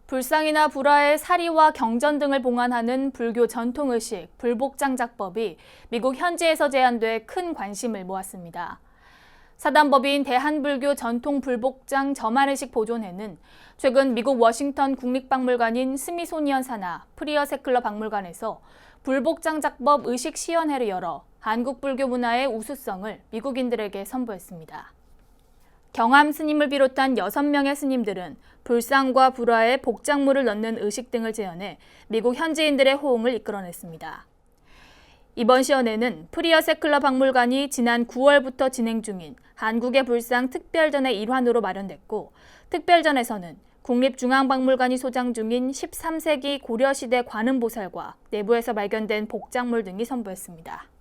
불상이나 불화의 사리와 경전 등을 봉안하는 불교 전통의식, 불복장작법이 미국 현지에서 제안돼 큰 관심을 모았습니다. 사단법인 대한불교 전통 불복장 점안의식 보존회는 최근 미국 워싱턴 국립박물관인 스미소니언 산하 프리어 세클러 박물관에서 불복장작법 의식 시연회를 열어 한국 불교 문화의 우수성을 미국인들에게 선보였습니다. 경암 스님을 비롯한 6명의 스님들은 불상과 불화에 복작물을 넣는 의식 등을 재현해 미국 현지인들의 호응을 이끌어냈습니다. 이번 시연회는 프리어 세클러 박물관이 지난 9월부터 진행 중인 한국의 불상 특별전의 일환으로 마련됐고, 특별전에서는 국립중앙박물관이 소장 중인 13세기 고려시대 관음보살과 내부에서 발견된 복작물 등이 선보였습니다.